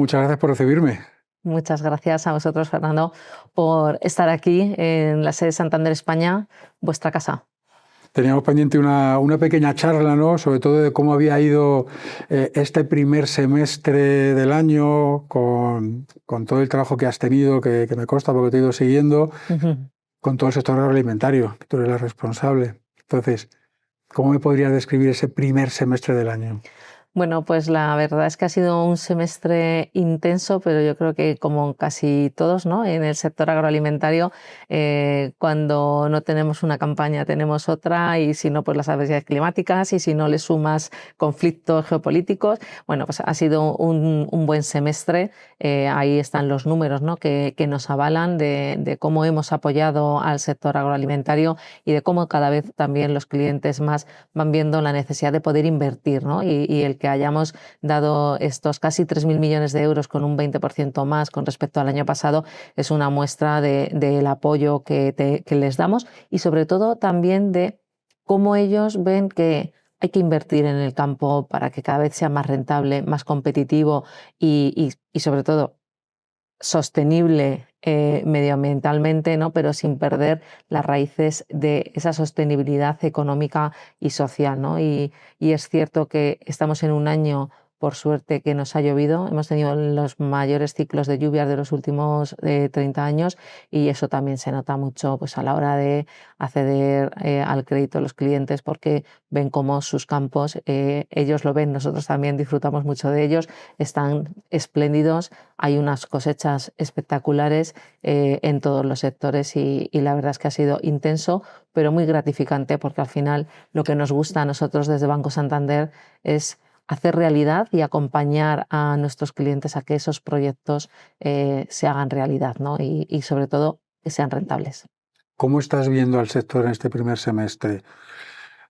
muchas gracias por recibirme. Muchas gracias a vosotros, Fernando, por estar aquí en la sede Santander España, vuestra casa. Teníamos pendiente una pequeña charla, ¿no? Sobre todo de cómo había ido este primer semestre del año, con todo el trabajo que has tenido, que me consta porque te he ido siguiendo, con todo el sector agroalimentario, que tú eres la responsable. Entonces, ¿cómo me podrías describir ese primer semestre del año? Bueno, pues la verdad es que ha sido un semestre intenso, pero yo creo que como casi todos, ¿no? En el sector agroalimentario, cuando no tenemos una campaña tenemos otra, y si no, pues las adversidades climáticas, y si no le sumas conflictos geopolíticos, bueno, pues ha sido un buen semestre. Ahí están los números, ¿no? que nos avalan de cómo hemos apoyado al sector agroalimentario y de cómo cada vez también los clientes más van viendo la necesidad de poder invertir, ¿no? Y el que hayamos dado estos casi 3.000 millones de euros con un 20% más con respecto al año pasado es una muestra del apoyo que les damos, y sobre todo también de cómo ellos ven que hay que invertir en el campo para que cada vez sea más rentable, más competitivo y sobre todo sostenible medioambientalmente, ¿no? Pero sin perder las raíces de esa sostenibilidad económica y social, ¿no? Y es cierto que estamos en un año, por suerte, que nos ha llovido. Hemos tenido los mayores ciclos de lluvias de los últimos 30 años, y eso también se nota mucho, pues, a la hora de acceder al crédito de los clientes, porque ven cómo sus campos, ellos lo ven, nosotros también disfrutamos mucho de ellos, están espléndidos. Hay unas cosechas espectaculares en todos los sectores, y la verdad es que ha sido intenso, pero muy gratificante, porque al final lo que nos gusta a nosotros desde Banco Santander es hacer realidad y acompañar a nuestros clientes a que esos proyectos se hagan realidad, ¿no? Y sobre todo que sean rentables. ¿Cómo estás viendo al sector en este primer semestre?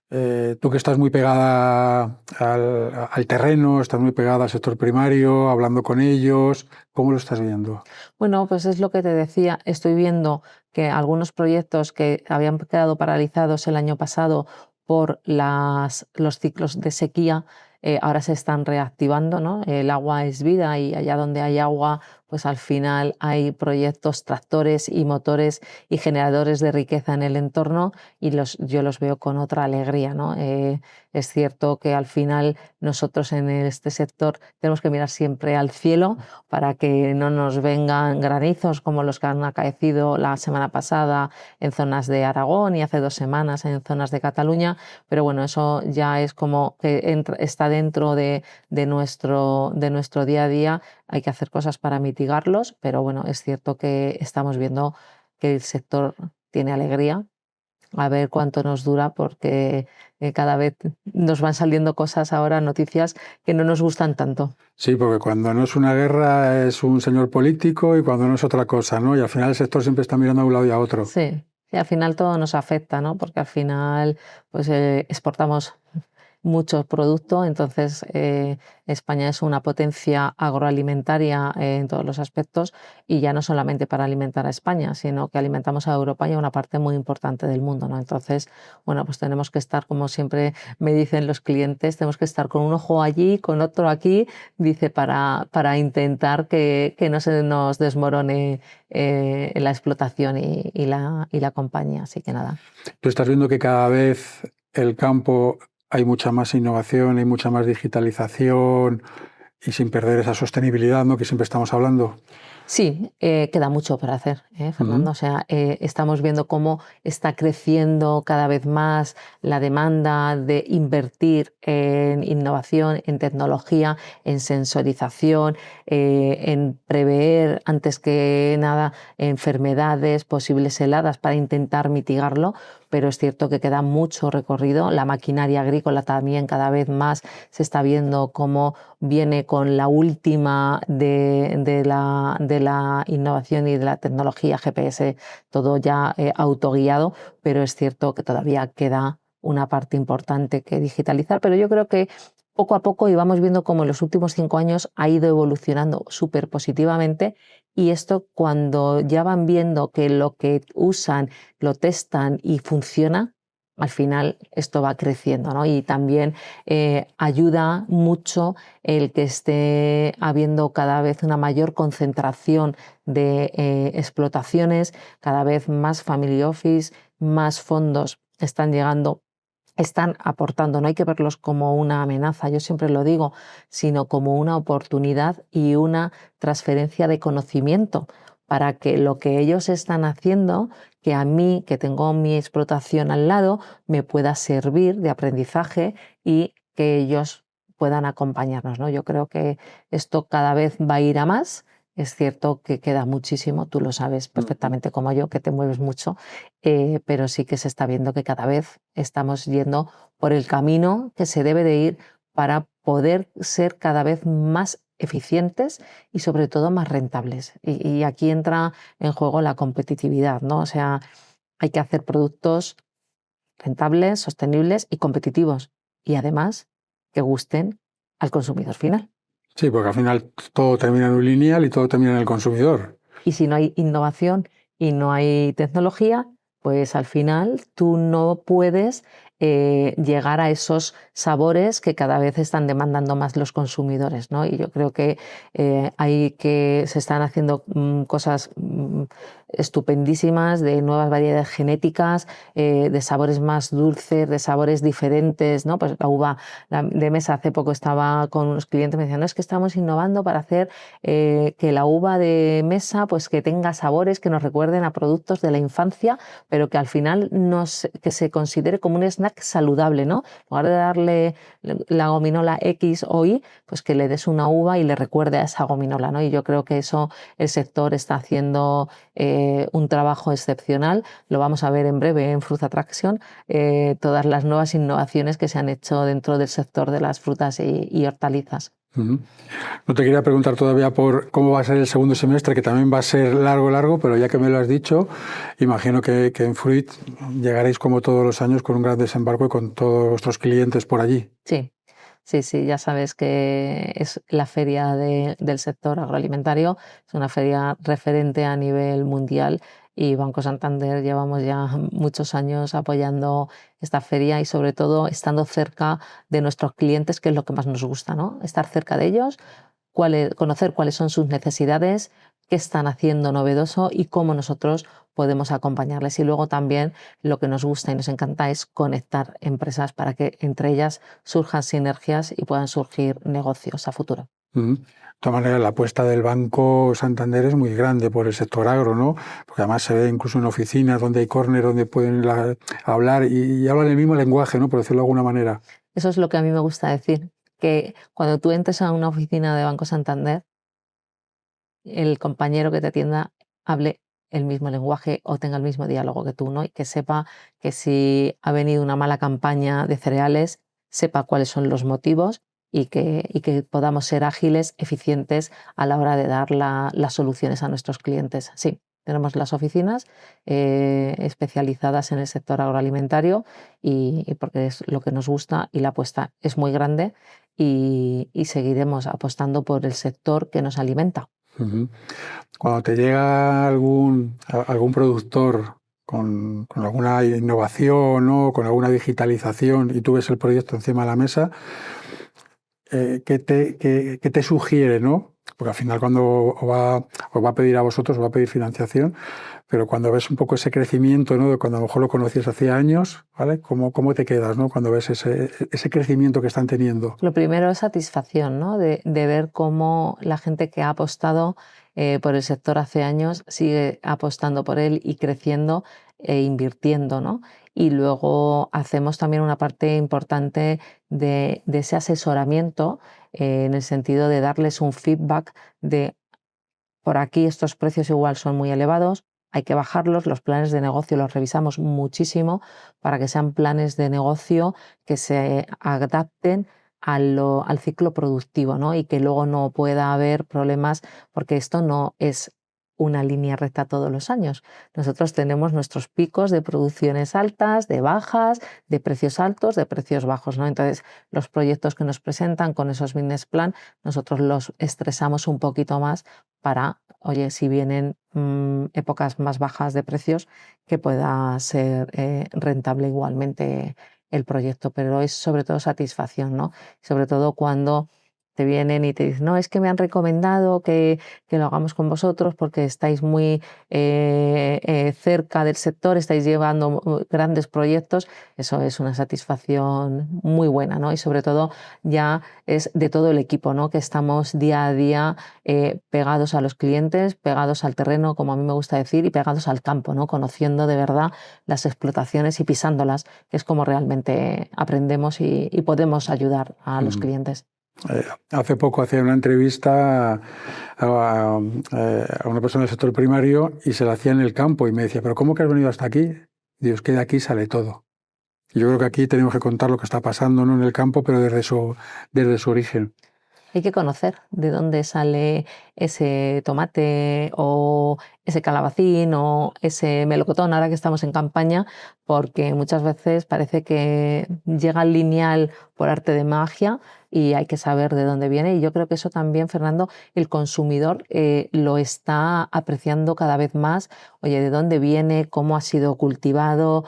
Tú que estás muy pegada al terreno, estás muy pegada al sector primario, hablando con ellos, ¿cómo lo estás viendo? Bueno, pues es lo que te decía, estoy viendo que algunos proyectos que habían quedado paralizados el año pasado por los ciclos de sequía, ahora se están reactivando, ¿no? El agua es vida, y allá donde hay agua, pues al final hay proyectos, tractores y motores y generadores de riqueza en el entorno, y yo los veo con otra alegría, ¿no? Es cierto que al final nosotros en este sector tenemos que mirar siempre al cielo para que no nos vengan granizos como los que han acaecido la semana pasada en zonas de Aragón y hace 2 semanas en zonas de Cataluña, pero bueno, eso ya es como que está dentro de nuestro día a día. Hay que hacer cosas para mitigarlos, pero bueno, es cierto que estamos viendo que el sector tiene alegría. A ver cuánto nos dura, porque cada vez nos van saliendo cosas ahora, noticias que no nos gustan tanto. Sí, porque cuando no es una guerra es un señor político, y cuando no es otra cosa, ¿no? Y al final el sector siempre está mirando a un lado y a otro. Sí, y al final todo nos afecta, ¿no? Porque al final, pues, exportamos mucho producto, entonces España es una potencia agroalimentaria en todos los aspectos, y ya no solamente para alimentar a España, sino que alimentamos a Europa y a una parte muy importante del mundo, ¿no? Entonces, bueno, pues tenemos que estar, como siempre me dicen los clientes, tenemos que estar con un ojo allí, con otro aquí, dice, para intentar que no se nos desmorone la explotación y la compañía. Así que nada. Tú estás viendo que cada vez el campo hay mucha más innovación, hay mucha más digitalización, y sin perder esa sostenibilidad, ¿no?, que siempre estamos hablando. Sí, queda mucho por hacer, Fernando. O sea, estamos viendo cómo está creciendo cada vez más la demanda de invertir en innovación, en tecnología, en sensorización, en prever antes que nada enfermedades, posibles heladas, para intentar mitigarlo. Pero es cierto que queda mucho recorrido. La maquinaria agrícola también cada vez más se está viendo cómo viene con la última de la innovación y de la tecnología GPS, todo ya autoguiado, pero es cierto que todavía queda una parte importante que digitalizar. Pero yo creo que poco a poco, y vamos viendo cómo en los últimos 5 años ha ido evolucionando súper positivamente, y esto, cuando ya van viendo que lo que usan lo testan y funciona, al final esto va creciendo, ¿no? Y también ayuda mucho el que esté habiendo cada vez una mayor concentración de explotaciones, cada vez más family office, más fondos están llegando, están aportando. No hay que verlos como una amenaza, yo siempre lo digo, sino como una oportunidad y una transferencia de conocimiento para que lo que ellos están haciendo, que a mí, que tengo mi explotación al lado, me pueda servir de aprendizaje y que ellos puedan acompañarnos, ¿no? Yo creo que esto cada vez va a ir a más. Es cierto que queda muchísimo, tú lo sabes perfectamente como yo, que te mueves mucho, pero sí que se está viendo que cada vez estamos yendo por el camino que se debe de ir para poder ser cada vez más eficientes y sobre todo más rentables. Y aquí entra en juego la competitividad, ¿no? O sea, hay que hacer productos rentables, sostenibles y competitivos. Y además que gusten al consumidor final. Sí, porque al final todo termina en un lineal y todo termina en el consumidor. Y si no hay innovación y no hay tecnología, pues al final tú no puedes llegar a esos sabores que cada vez están demandando más los consumidores, ¿no? Y yo creo que se están haciendo cosas estupendísimas de nuevas variedades genéticas, de sabores más dulces, de sabores diferentes, ¿no? Pues la uva de mesa, hace poco estaba con unos clientes, me decían, no, es que estamos innovando para hacer que la uva de mesa pues que tenga sabores que nos recuerden a productos de la infancia, pero que al final que se considere como un snack saludable, ¿no? En lugar de darle la gominola X o Y, pues que le des una uva y le recuerde a esa gominola, ¿no? Y yo creo que eso el sector está haciendo un trabajo excepcional. Lo vamos a ver en breve en Fruit Attraction, todas las nuevas innovaciones que se han hecho dentro del sector de las frutas y hortalizas. No te quería preguntar todavía por cómo va a ser el segundo semestre, que también va a ser largo, pero ya que me lo has dicho, imagino que en Fruit llegaréis como todos los años con un gran desembarco y con todos vuestros clientes por allí. Sí, sí, ya sabes que es la feria del sector agroalimentario, es una feria referente a nivel mundial y Banco Santander llevamos ya muchos años apoyando esta feria y sobre todo estando cerca de nuestros clientes, que es lo que más nos gusta, ¿no? Estar cerca de ellos, conocer cuáles son sus necesidades, qué están haciendo novedoso y cómo nosotros podemos acompañarles. Y luego también lo que nos gusta y nos encanta es conectar empresas para que entre ellas surjan sinergias y puedan surgir negocios a futuro. De todas maneras, la apuesta del Banco Santander es muy grande por el sector agro, ¿no? Porque además se ve incluso en oficinas donde hay córner, donde pueden hablar y hablan el mismo lenguaje, ¿no? Por decirlo de alguna manera. Eso es lo que a mí me gusta decir, que cuando tú entres a una oficina de Banco Santander, el compañero que te atienda hable el mismo lenguaje o tenga el mismo diálogo que tú, ¿no? Y que sepa que si ha venido una mala campaña de cereales, sepa cuáles son los motivos y que podamos ser ágiles, eficientes a la hora de dar las soluciones a nuestros clientes. Sí, tenemos las oficinas especializadas en el sector agroalimentario y porque es lo que nos gusta y la apuesta es muy grande y seguiremos apostando por el sector que nos alimenta. Cuando te llega algún productor con alguna innovación, ¿no? Con alguna digitalización y tú ves el proyecto encima de la mesa, ¿qué te sugiere, ¿no? Porque al final cuando os va a pedir a vosotros, os va a pedir financiación, pero cuando ves un poco ese crecimiento, ¿no? De cuando a lo mejor lo conocías hace años, ¿vale? ¿Cómo te quedas, ¿no? Cuando ves ese crecimiento que están teniendo? Lo primero es satisfacción, ¿no? De ver cómo la gente que ha apostado por el sector hace años sigue apostando por él y creciendo e invirtiendo, ¿no? Y luego hacemos también una parte importante de ese asesoramiento en el sentido de darles un feedback de por aquí estos precios igual son muy elevados, hay que bajarlos, los planes de negocio los revisamos muchísimo para que sean planes de negocio que se adapten al ciclo productivo, ¿no? Y que luego no pueda haber problemas porque esto no es una línea recta todos los años. Nosotros tenemos nuestros picos de producciones altas, de bajas, de precios altos, de precios bajos, ¿no? Entonces, los proyectos que nos presentan con esos business plan, nosotros los estresamos un poquito más para oye, si vienen épocas más bajas de precios, que pueda ser rentable igualmente el proyecto, pero es sobre todo satisfacción, ¿no? Sobre todo cuando te vienen y te dicen, no, es que me han recomendado que lo hagamos con vosotros porque estáis muy cerca del sector, estáis llevando grandes proyectos, eso es una satisfacción muy buena, ¿no? Y sobre todo ya es de todo el equipo, ¿no? Que estamos día a día pegados a los clientes, pegados al terreno, como a mí me gusta decir, y pegados al campo, ¿no? Conociendo de verdad las explotaciones y pisándolas, que es como realmente aprendemos y podemos ayudar a los clientes. Hace poco hacía una entrevista a una persona del sector primario y se la hacía en el campo y me decía, ¿pero cómo que has venido hasta aquí? Digo, es que de aquí sale todo. Yo creo que aquí tenemos que contar lo que está pasando, no en el campo, pero desde su origen. Hay que conocer de dónde sale ese tomate o ese calabacín o ese melocotón, ahora que estamos en campaña, porque muchas veces parece que llega al lineal por arte de magia y hay que saber de dónde viene. Y yo creo que eso también, Fernando, el consumidor lo está apreciando cada vez más. Oye, ¿de dónde viene? ¿Cómo ha sido cultivado?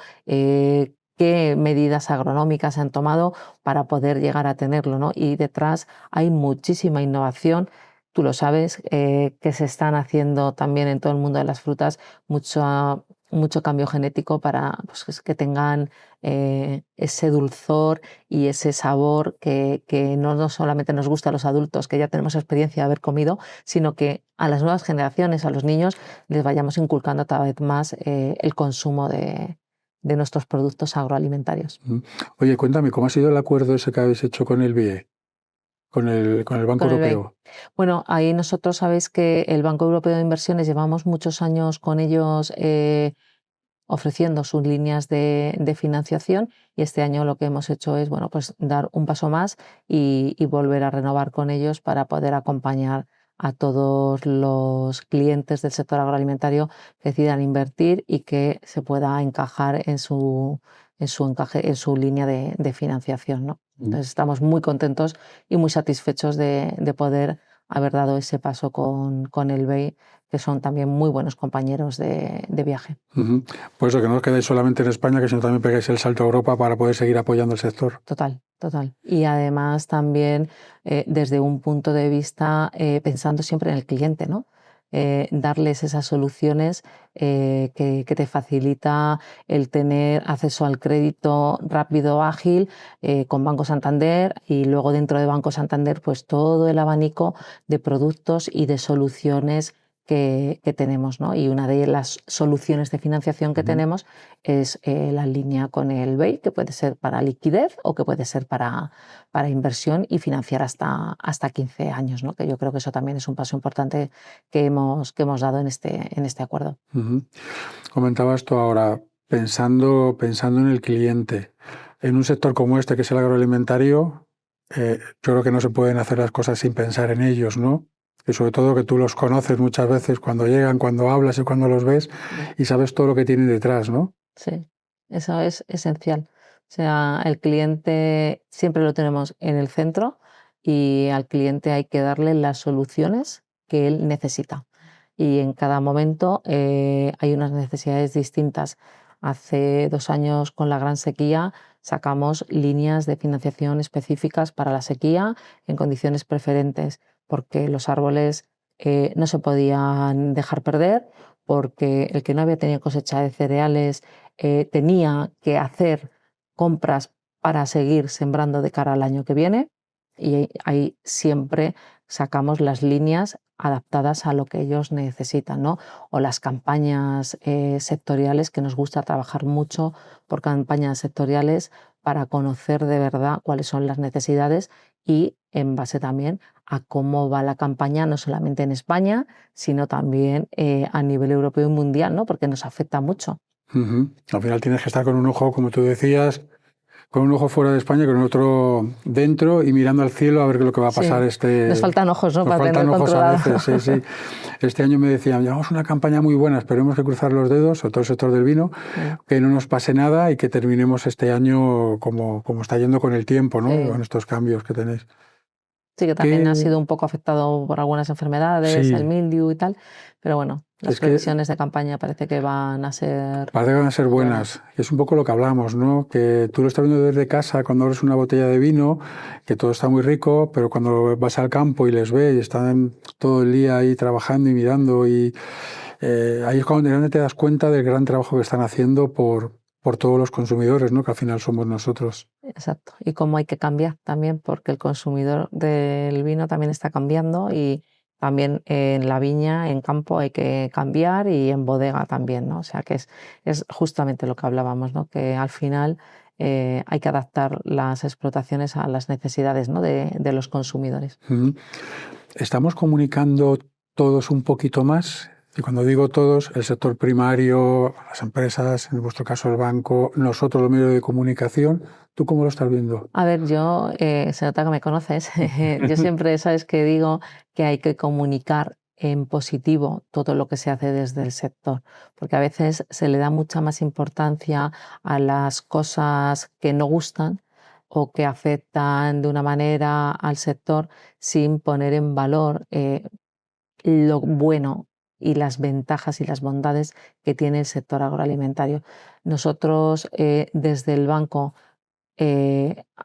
¿Qué medidas agronómicas se han tomado para poder llegar a tenerlo, ¿no? Y detrás hay muchísima innovación, tú lo sabes, que se están haciendo también en todo el mundo de las frutas, mucho cambio genético para pues, que tengan ese dulzor y ese sabor que no solamente nos gusta a los adultos, que ya tenemos experiencia de haber comido, sino que a las nuevas generaciones, a los niños, les vayamos inculcando cada vez más el consumo de nuestros productos agroalimentarios. Oye, cuéntame, ¿cómo ha sido el acuerdo ese que habéis hecho con el BIE, con el Banco Con el BEI. Europeo? Bueno, ahí nosotros sabéis que el Banco Europeo de Inversiones llevamos muchos años con ellos ofreciendo sus líneas de financiación y este año lo que hemos hecho es bueno, pues dar un paso más y volver a renovar con ellos para poder acompañar a todos los clientes del sector agroalimentario que decidan invertir y que se pueda encajar en su línea de financiación, ¿no? Entonces estamos muy contentos y muy satisfechos de poder haber dado ese paso con el BEI, que son también muy buenos compañeros de viaje. Por eso que no os quedáis solamente en España, que sino también pegáis el salto a Europa para poder seguir apoyando el sector. Total, total. Y además también desde un punto de vista pensando siempre en el cliente, ¿no? Darles esas soluciones que te facilita el tener acceso al crédito rápido, ágil, con Banco Santander y luego dentro de Banco Santander pues todo el abanico de productos y de soluciones que tenemos, ¿no? Y una de las soluciones de financiación que tenemos es la línea con el BEI, que puede ser para liquidez o que puede ser para inversión y financiar hasta 15 años, ¿no? Que yo creo que eso también es un paso importante que hemos dado en este acuerdo. Comentabas tú ahora, pensando en el cliente, en un sector como este, que es el agroalimentario, yo creo que no se pueden hacer las cosas sin pensar en ellos, ¿no? Y sobre todo que tú los conoces muchas veces cuando llegan, cuando hablas y cuando los ves y sabes todo lo que tienen detrás, ¿no? Sí, eso es esencial. O sea, el cliente siempre lo tenemos en el centro y al cliente hay que darle las soluciones que él necesita. Y en cada momento hay unas necesidades distintas. Hace 2 años con la gran sequía sacamos líneas de financiación específicas para la sequía en condiciones preferentes, porque los árboles no se podían dejar perder, porque el que no había tenido cosecha de cereales tenía que hacer compras para seguir sembrando de cara al año que viene y ahí siempre sacamos las líneas adaptadas a lo que ellos necesitan, ¿no? O las campañas sectoriales, que nos gusta trabajar mucho por campañas sectoriales para conocer de verdad cuáles son las necesidades y en base también a cómo va la campaña, no solamente en España, sino también a nivel europeo y mundial, ¿no? Porque nos afecta mucho. Al final tienes que estar con un ojo, como tú decías, con un ojo fuera de España y con otro dentro y mirando al cielo a ver qué es lo que va a pasar. Sí. Nos faltan ojos, ¿no? Nos para faltan tener ojos controlado. a veces, sí. Este año me decían, llevamos una campaña muy buena, esperemos que cruzar los dedos, sobre todo el sector del vino, que no nos pase nada y que terminemos este año como está yendo con el tiempo, ¿no? Sí. Con estos cambios que tenéis. Sí, que también ha ¿Qué? sido un poco afectado por algunas enfermedades, el Sí, mildiu y tal, pero bueno, las es que previsiones de campaña parece que van a ser parece que van a ser buenas. buenas. Y es un poco lo que hablamos, ¿no? Que tú lo estás viendo desde casa cuando abres una botella de vino, que todo está muy rico, pero cuando vas al campo y les ves y están todo el día ahí trabajando y mirando, y ahí es cuando realmente te das cuenta del gran trabajo que están haciendo por todos los consumidores, ¿no? Que al final somos nosotros. Exacto. Y cómo hay que cambiar también, porque el consumidor del vino también está cambiando y también en la viña, en campo hay que cambiar y en bodega también, ¿no? O sea que es justamente lo que hablábamos, ¿no? Que al final hay que adaptar las explotaciones a las necesidades, ¿no? de los consumidores. Ujú. Estamos comunicando todos un poquito más. Y cuando digo todos, el sector primario, las empresas, en vuestro caso el banco, nosotros los medios de comunicación. ¿Tú cómo lo estás viendo? A ver, yo, se nota que me conoces, yo siempre sabes que digo que hay que comunicar en positivo todo lo que se hace desde el sector, porque a veces se le da mucha más importancia a las cosas que no gustan o que afectan de una manera al sector sin poner en valor lo bueno y las ventajas y las bondades que tiene el sector agroalimentario. Nosotros desde el banco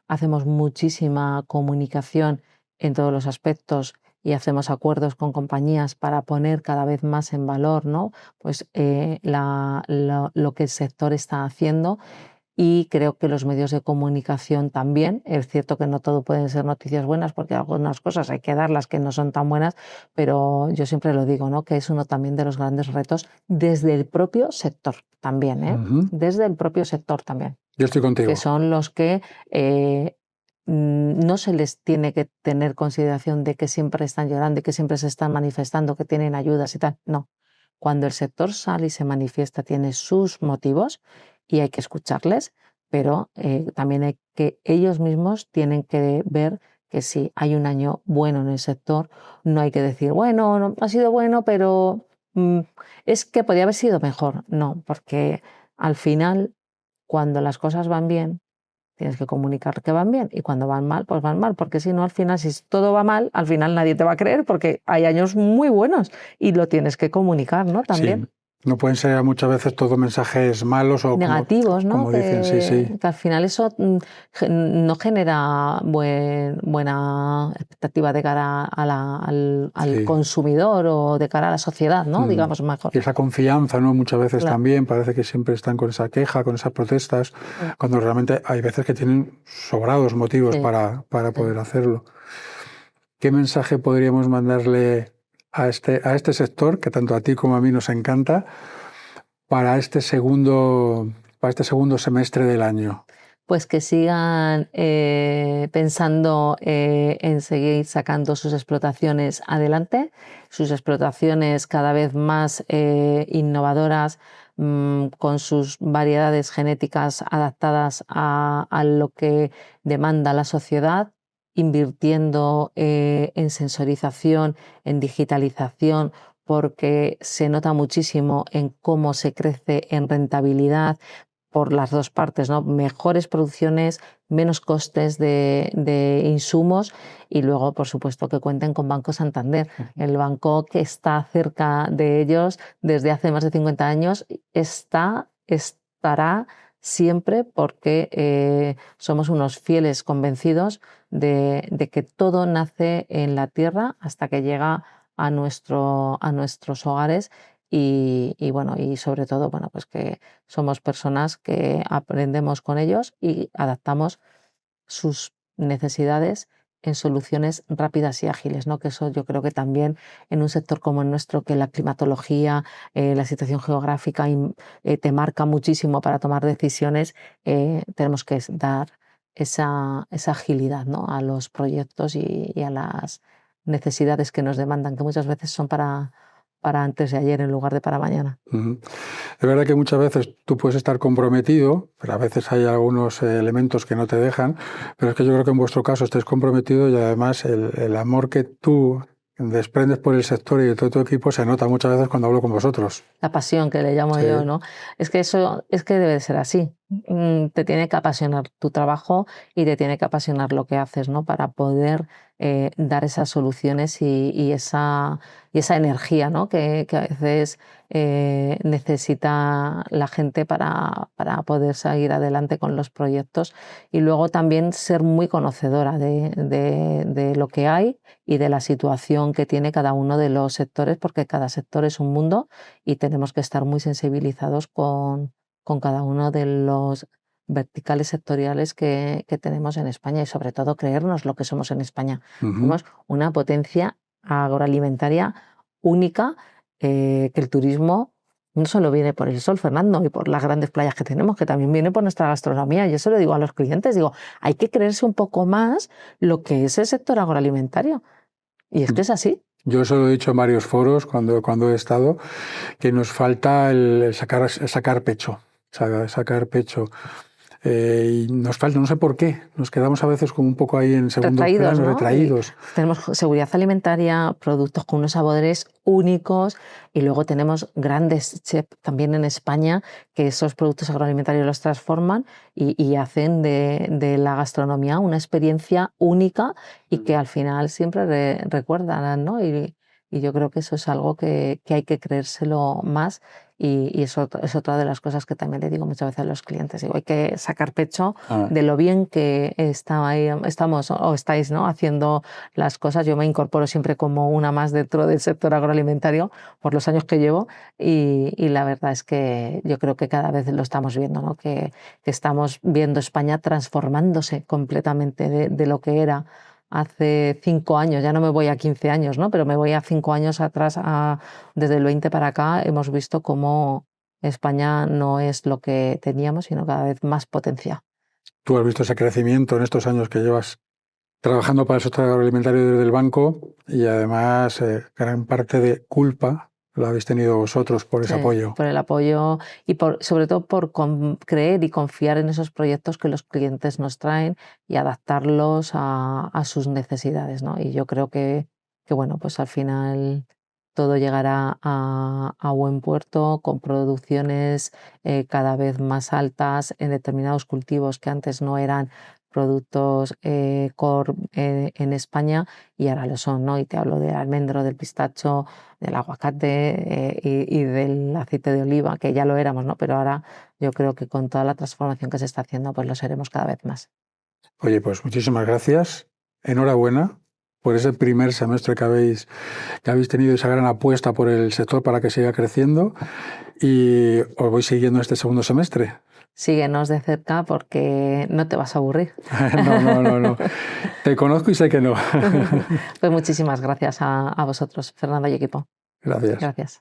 hacemos muchísima comunicación en todos los aspectos y hacemos acuerdos con compañías para poner cada vez más en valor, ¿no? Pues lo que el sector está haciendo, y creo que los medios de comunicación también. Es cierto que no todo pueden ser noticias buenas, porque algunas cosas hay que darlas que no son tan buenas, pero yo siempre lo digo, ¿no? Que es uno también de los grandes retos desde el propio sector también, ¿eh? Ujú. Desde el propio sector también, Yo estoy que contigo. son los que no se les tiene que tener consideración de que siempre están llorando y que siempre se están manifestando, que tienen ayudas y tal. No. Cuando el sector sale y se manifiesta, tiene sus motivos y hay que escucharles, pero también hay que ellos mismos tienen que ver que si hay un año bueno en el sector, no hay que decir, bueno, no, ha sido bueno, pero es que podía haber sido mejor. No, porque al final, cuando las cosas van bien, tienes que comunicar que van bien, y cuando van mal, pues van mal, porque si no, al final, si todo va mal, al final nadie te va a creer, porque hay años muy buenos y lo tienes que comunicar, ¿no? Sí, También. no pueden ser muchas veces todos mensajes malos o Negativos, ¿no? como dicen, sí, sí. Que al final eso no genera buena expectativa de cara al Sí. consumidor o de cara a la sociedad, ¿no? Mm. Digamos mejor. Y esa confianza, ¿no? Muchas veces Claro. también parece que siempre están con esa queja, con esas protestas, Mm. cuando realmente hay veces que tienen sobrados motivos Sí, para sí. poder hacerlo. ¿Qué mensaje podríamos mandarle a este sector, que tanto a ti como a mí nos encanta, para para este segundo semestre del año? Pues que sigan pensando en seguir sacando sus explotaciones adelante, sus explotaciones cada vez más innovadoras, con sus variedades genéticas adaptadas a lo que demanda la sociedad, invirtiendo en sensorización, en digitalización, porque se nota muchísimo en cómo se crece en rentabilidad por las dos partes, ¿no? Mejores producciones, menos costes de insumos, y luego, por supuesto, que cuenten con Banco Santander, el banco que está cerca de ellos desde hace más de 50 años, estará siempre, porque somos unos fieles convencidos de que todo nace en la tierra hasta que llega a nuestros hogares, y bueno, y sobre todo, bueno, pues que somos personas que aprendemos con ellos y adaptamos sus necesidades en soluciones rápidas y ágiles, ¿no? Que eso yo creo que también en un sector como el nuestro, que la climatología, la situación geográfica te marca muchísimo para tomar decisiones, tenemos que dar esa agilidad, ¿no? A los proyectos y a las necesidades que nos demandan, que muchas veces son para antes de ayer en lugar de para mañana. Ujú. Es verdad que muchas veces tú puedes estar comprometido, pero a veces hay algunos elementos que no te dejan, pero es que yo creo que en vuestro caso estáis comprometido, y además el amor que tú desprendes por el sector y de todo tu equipo se nota muchas veces cuando hablo con vosotros. La pasión, que le llamo Sí. yo, ¿no? Es que eso es que debe de ser así. Te tiene que apasionar tu trabajo y te tiene que apasionar lo que haces, ¿no? Para poder dar esas soluciones y esa energía, ¿no? que a veces necesita la gente para poder seguir adelante con los proyectos, y luego también ser muy conocedora de lo que hay y de la situación que tiene cada uno de los sectores, porque cada sector es un mundo y tenemos que estar muy sensibilizados con cada uno de los verticales sectoriales que tenemos en España, y sobre todo creernos lo que somos en España. Somos una potencia agroalimentaria única, que el turismo no solo viene por el sol, Fernando, y por las grandes playas que tenemos, que también viene por nuestra gastronomía. Yo se lo digo a los clientes, digo, hay que creerse un poco más lo que es el sector agroalimentario. Y es que es así. Yo se lo he dicho en varios foros cuando he estado, que nos falta el sacar pecho. Sacar pecho. Y nos falta, no sé por qué, nos quedamos a veces como un poco ahí en segundo plano, ¿no? retraídos. Tenemos seguridad alimentaria, productos con unos sabores únicos, y luego tenemos grandes chefs también en España que esos productos agroalimentarios los transforman y hacen de la gastronomía una experiencia única y que al final siempre recuerdan, ¿no? Y yo creo que eso es algo que hay que creérselo más. Y eso es otra de las cosas que también le digo muchas veces a los clientes. Digo, hay que sacar pecho de lo bien que estamos o estáis, ¿no? haciendo las cosas. Yo me incorporo siempre como una más dentro del sector agroalimentario por los años que llevo, y la verdad es que yo creo que cada vez lo estamos viendo, ¿no? que estamos viendo España transformándose completamente de lo que era hace 5 años. Ya no me voy a 15 años, ¿no? Pero me voy a 5 años atrás, desde el 20 para acá, hemos visto cómo España no es lo que teníamos, sino cada vez más potencia. Tú has visto ese crecimiento en estos años que llevas trabajando para el sector agroalimentario desde el banco, y además gran parte de culpa la habéis tenido vosotros por ese apoyo. Por el apoyo y sobre todo por creer y confiar en esos proyectos que los clientes nos traen y adaptarlos a sus necesidades, ¿no? Y yo creo que bueno, pues al final todo llegará a buen puerto, con producciones cada vez más altas en determinados cultivos que antes no eran productos core en España, y ahora lo son, ¿no? Y te hablo del almendro, del pistacho, del aguacate y del aceite de oliva, que ya lo éramos, ¿no? Pero ahora yo creo que con toda la transformación que se está haciendo, pues lo seremos cada vez más. Oye, pues muchísimas gracias. Enhorabuena por ese primer semestre que habéis tenido, esa gran apuesta por el sector para que siga creciendo, y os voy siguiendo este segundo semestre. Síguenos de cerca porque no te vas a aburrir. No. Te conozco y sé que no. Pues muchísimas gracias a vosotros, Fernando y equipo. Gracias. Gracias.